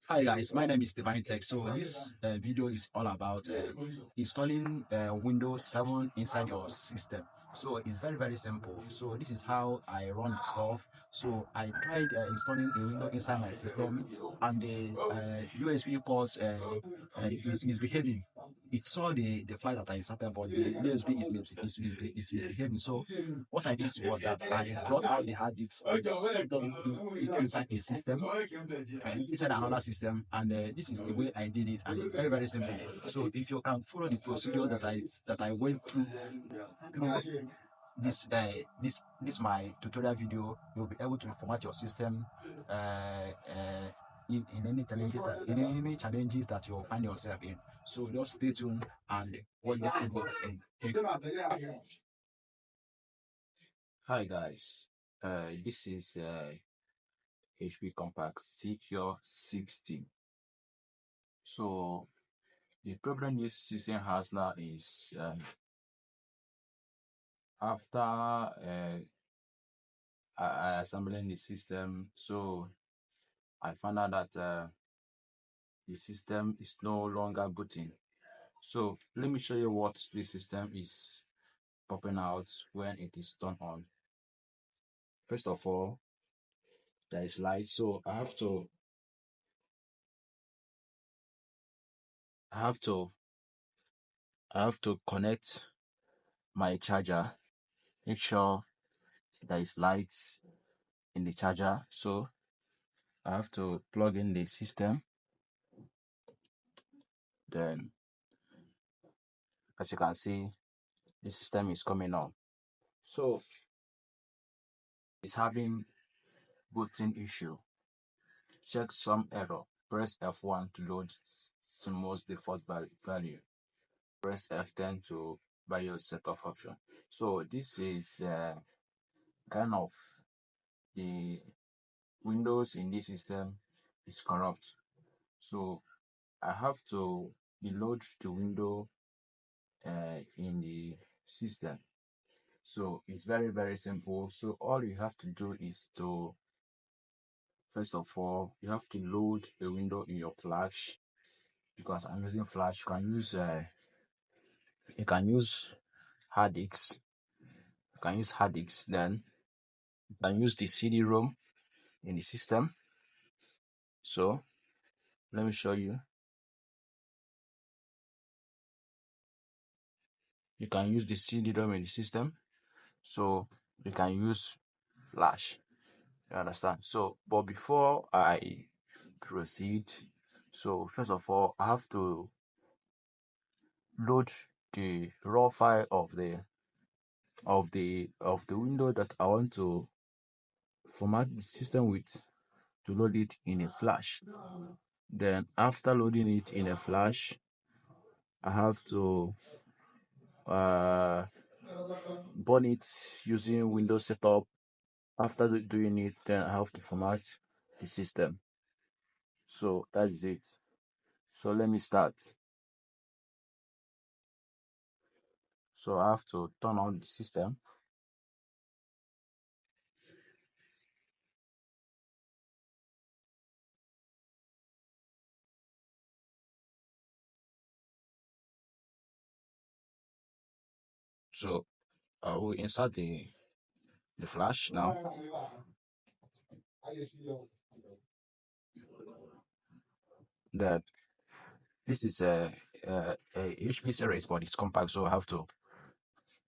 Hi guys, my name is Divine Tech. So this video is all about installing Windows 7 inside your system. So it's very simple. So this is how I run the stuff. So I tried installing a window inside my system, and the USB port is misbehaving. It saw the file that I inserted, but the USB is misbehaving. So what I did was that I brought out the hard disk, put it inside the system, and inside another system, and this is the way I did it, and it's very simple. So if you can follow the procedure that I went through this my tutorial video, you'll be able to format your system in any challenges that you'll find yourself in. So just stay tuned and watch the video end. Hi guys, this is HP Compact Secure 60. So the problem this system has now is after assembling the system, so I found out that the system is no longer booting. So let me show you what the system is popping out when it is turned on. First of all, there is light, so I have to connect my charger. Make sure there is light in the charger. So I have to plug in the system. Then, as you can see, the system is coming on. So it's having booting issue. Check some error. Press F1 to load CMOS default value. Press F10 to BIOS setup option. So this is kind of the Windows in this system is corrupt. So I have to reload the window in the system. So it's very simple. So all you have to do is to, first of all, you have to load a window in your flash. Because I'm using flash, you can use hard disks. You can use hard disks. Then you can use the CD-ROM in the system. So let me show you. You can use the CD-ROM in the system. So you can use flash. You understand? So, but before I proceed, so first of all, I have to load the raw file of the window that I want to format the system with, to load it in a flash. Then after loading it in a flash, I have to burn it using Windows setup. After doing it, then I have to format the system. So that is it. So let me start. So I have to turn on the system. So I will insert the flash now. That this is a HP series, but it's compact, so I have to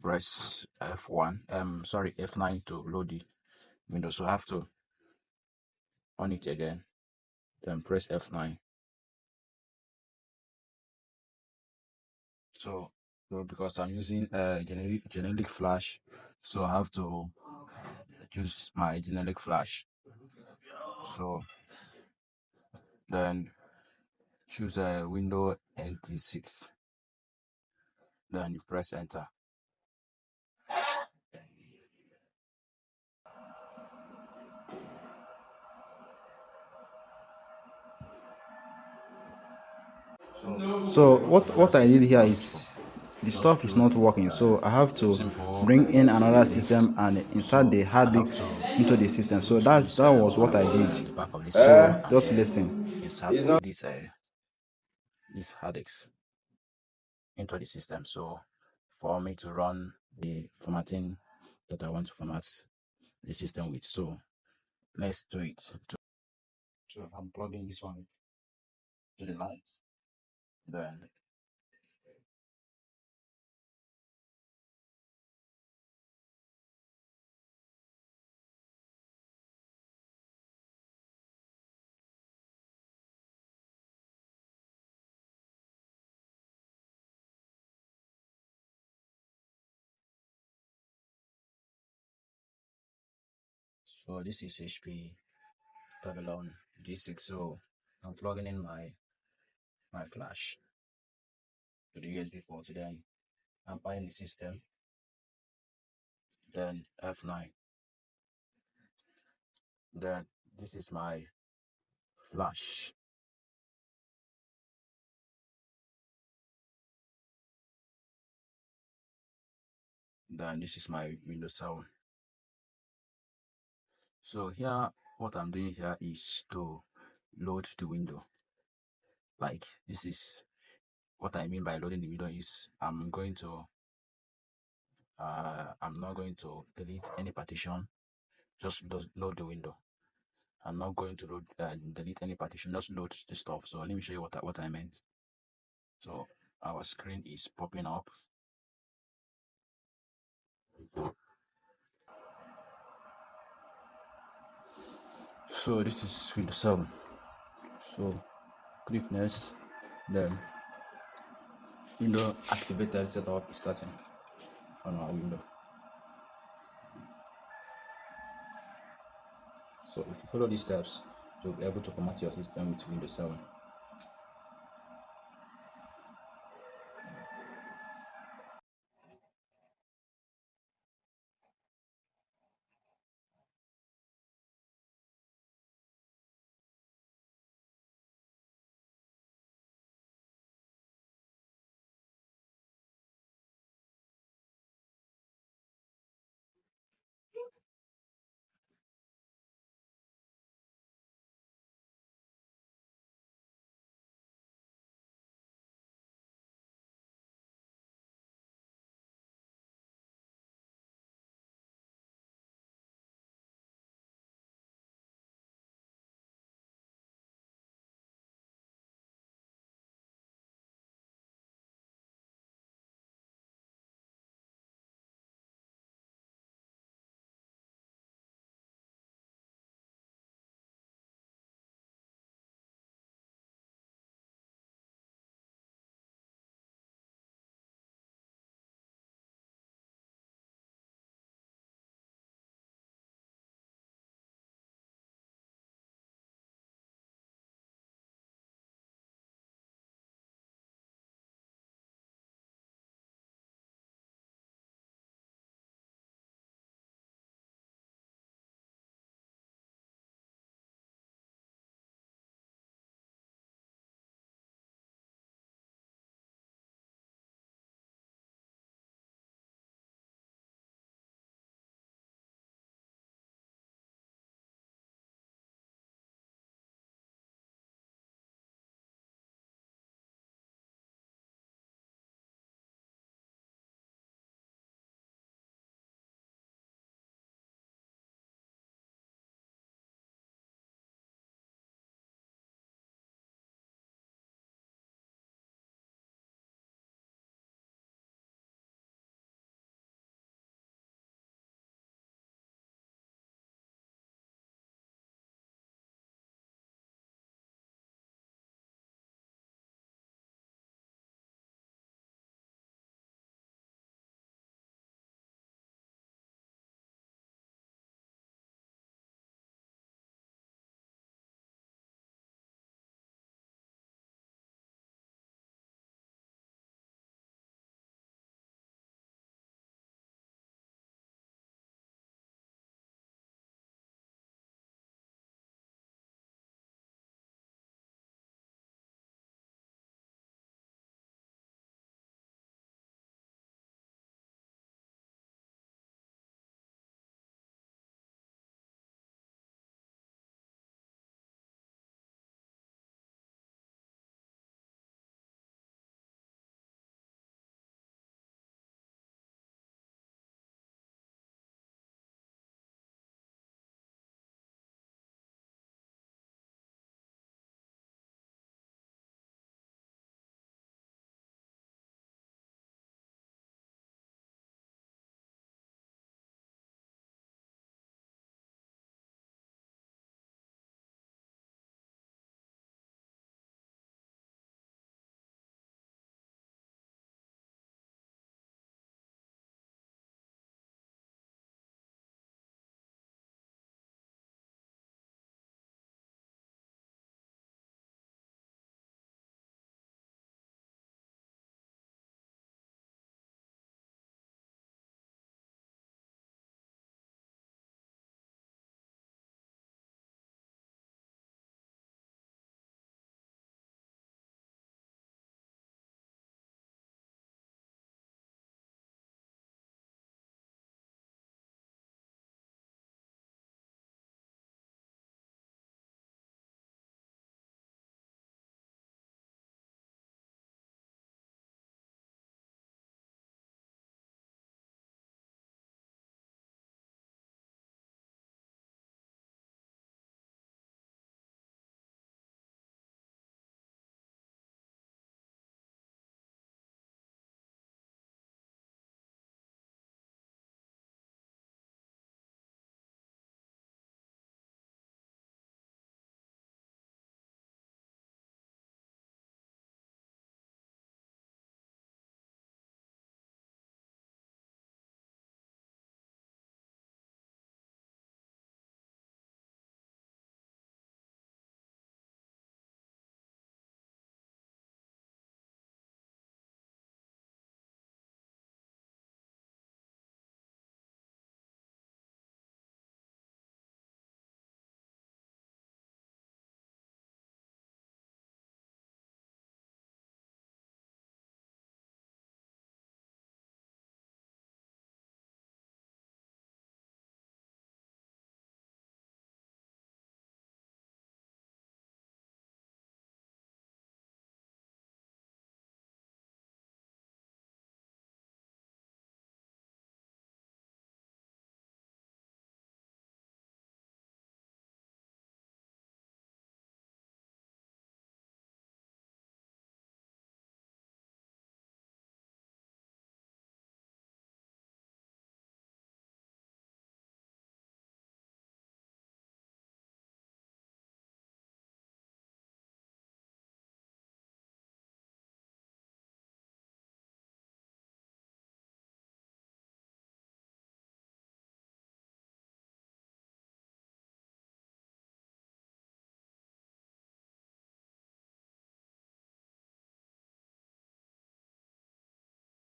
press F9 to load the window. So I have to on it again, then press F9. So because I'm using generic flash, so I have to use my generic flash. So then choose a window NT6, then you press enter. So what I did here is the just stuff is not do working, so I have to simple bring in another edits. system and insert So the I hard have disk to into the system. go So to that this that was what I did. the back of the So system and just then listen. insert this hard disk into the system. So for me to run the formatting that I want to format the system with. So let's do it. So I'm plugging this one to the lights. Then so this is HP Pavilion G6. So I'm plugging in my flash to the USB port. Then I'm buying the system. Then F9. Then this is my flash. Then this is my Windows 7. So here, what I'm doing here is to load the window. Like this is what I mean by loading the window is I'm not going to delete any partition. Just load the window. I'm not going to delete any partition. Just load the stuff. So let me show you what I meant. So our screen is popping up. So this is Windows 7. So click next. Then window activated setup is starting on our window. So if you follow these steps, you'll be able to format your system with Windows 7.